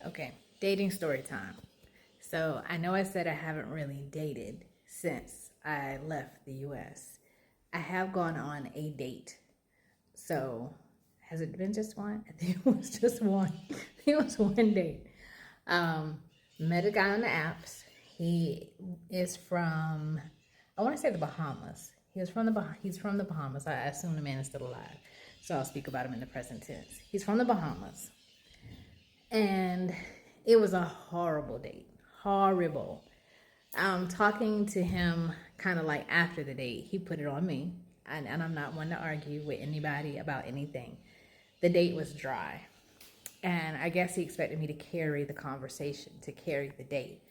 Okay, dating story time. So I know I said I haven't really dated since I left the US. I have gone on a date. So has it been just one? I think it was just one. I think it was one date. Um, Met a guy on the apps. He is from, I want to say the Bahamas. He's from the Bahamas. I assume the man is still alive. So I'll speak about him in the present tense. He's from the Bahamas. And it was a horrible date. Horrible. Talking to him kind of like after the date, he put it on me. And I'm not one to argue with anybody about anything. The date was dry. And I guess he expected me to carry the conversation, to carry the date.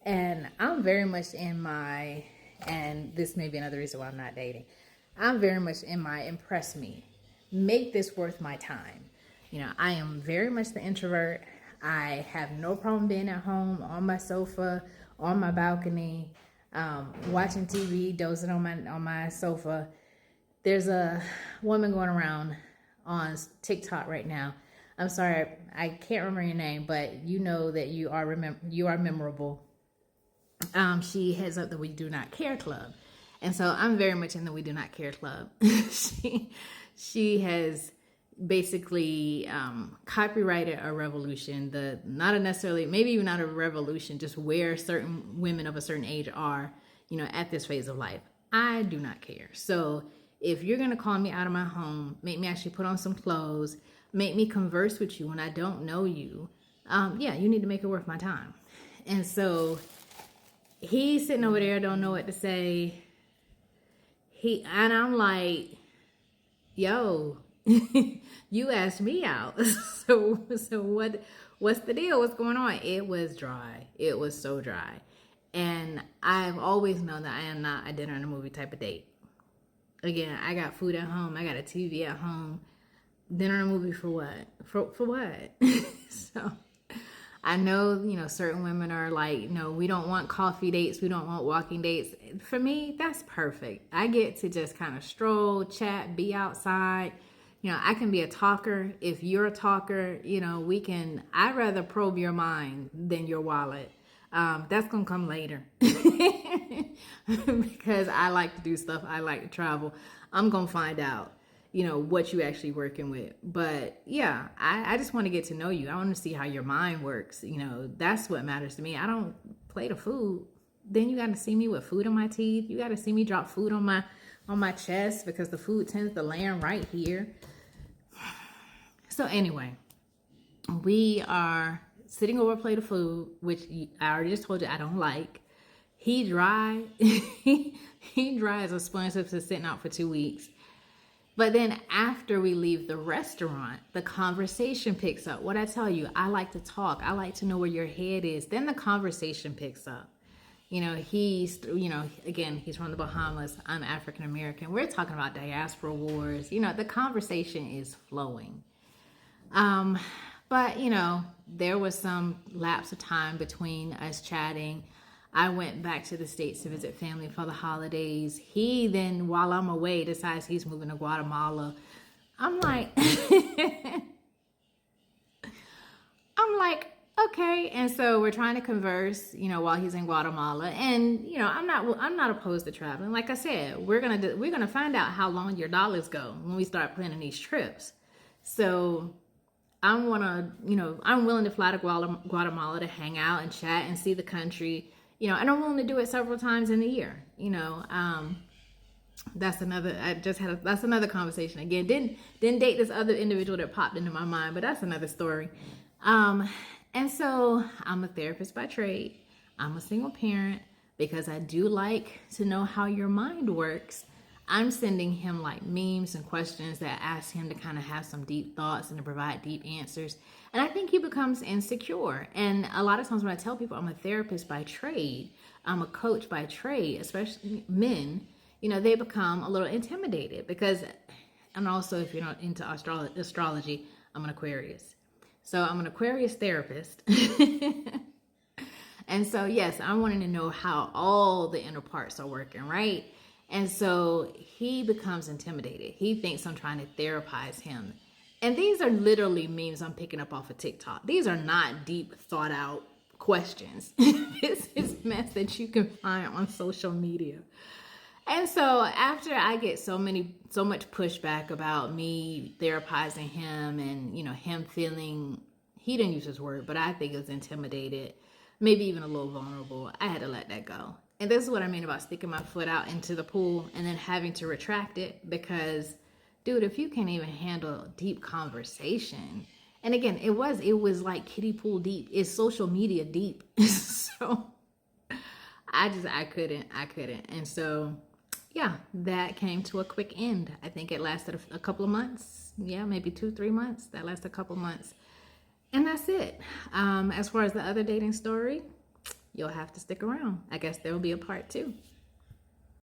And I'm very much in my, and this may be another reason why I'm not dating, I'm very much in my impress me. Make this worth my time. You know, I am very much the introvert. I have no problem being at home, on my sofa, on my balcony, watching TV, dozing on my sofa. There's a woman going around on TikTok right now. I'm sorry, I can't remember your name, but you know that you are memorable. She heads up the We Do Not Care Club. And so I'm very much in the We Do Not Care Club. she has basically copyrighted a revolution, maybe even not a revolution, just where certain women of a certain age are, at this phase of life. I do not care. So if you're going to call me out of my home, make me actually put on some clothes, make me converse with you when I don't know you, you need to make it worth my time. And so he's sitting over there, don't know what to say. And I'm like, yo, you asked me out. So what's the deal? What's going on? It was dry. It was so dry. And I've always known that I am not a dinner and a movie type of date. Again, I got food at home. I got a TV at home. Dinner and a movie for what? For what? So I know, certain women are like, no, we don't want coffee dates. We don't want walking dates. For me, that's perfect. I get to just kind of stroll, chat, be outside. I can be a talker. If you're a talker, I'd rather probe your mind than your wallet. That's going to come later because I like to do stuff. I like to travel. I'm going to find out, what you actually working with. But yeah, I just want to get to know you. I want to see how your mind works. That's what matters to me. I don't play the food. Then you got to see me with food in my teeth. You got to see me drop food on my chest because the food tends to land right here. So anyway, we are sitting over a plate of food, which I already just told you I don't like. He dry. he dry as a sponge that's been sitting out for 2 weeks. But then after we leave the restaurant, the conversation picks up. What I tell you, I like to talk. I like to know where your head is. Then the conversation picks up. He's from the Bahamas. I'm African American. We're talking about diaspora wars. The conversation is flowing. But there was some lapse of time between us chatting. I went back to the States to visit family for the holidays. He then, while I'm away, decides he's moving to Guatemala. I'm like, okay. And so we're trying to converse, while he's in Guatemala. And, I'm not opposed to traveling. Like I said, we're going to find out how long your dollars go when we start planning these trips. So I'm willing to fly to Guatemala to hang out and chat and see the country, and I'm willing to do it several times in the year. That's another conversation. Again, didn't date this other individual that popped into my mind, but that's another story. And so I'm a therapist by trade. I'm a single parent because I do like to know how your mind works. I'm sending him like memes and questions that ask him to kind of have some deep thoughts and to provide deep answers. And I think he becomes insecure. And a lot of times when I tell people I'm a therapist by trade, I'm a coach by trade, especially men, they become a little intimidated because, and also if you're not into astrology, I'm an Aquarius. So I'm an Aquarius therapist. And so, yes, I'm wanting to know how all the inner parts are working, right? And so he becomes intimidated. He thinks I'm trying to therapize him. And these are literally memes I'm picking up off of TikTok. These are not deep thought out questions. This is mess that you can find on social media. And so after I get so much pushback about me therapizing him and, him feeling, he didn't use his word, but I think it was intimidated, maybe even a little vulnerable, I had to let that go. And this is what I mean about sticking my foot out into the pool and then having to retract it, because dude, if you can't even handle deep conversation, and again, it was like kiddie pool deep. It's social media deep. So I couldn't. And so, yeah, that came to a quick end. I think it lasted a couple of months. Yeah, maybe 2-3 months. That lasted a couple of months. And that's it. As far as the other dating story, you'll have to stick around. I guess there will be a part 2.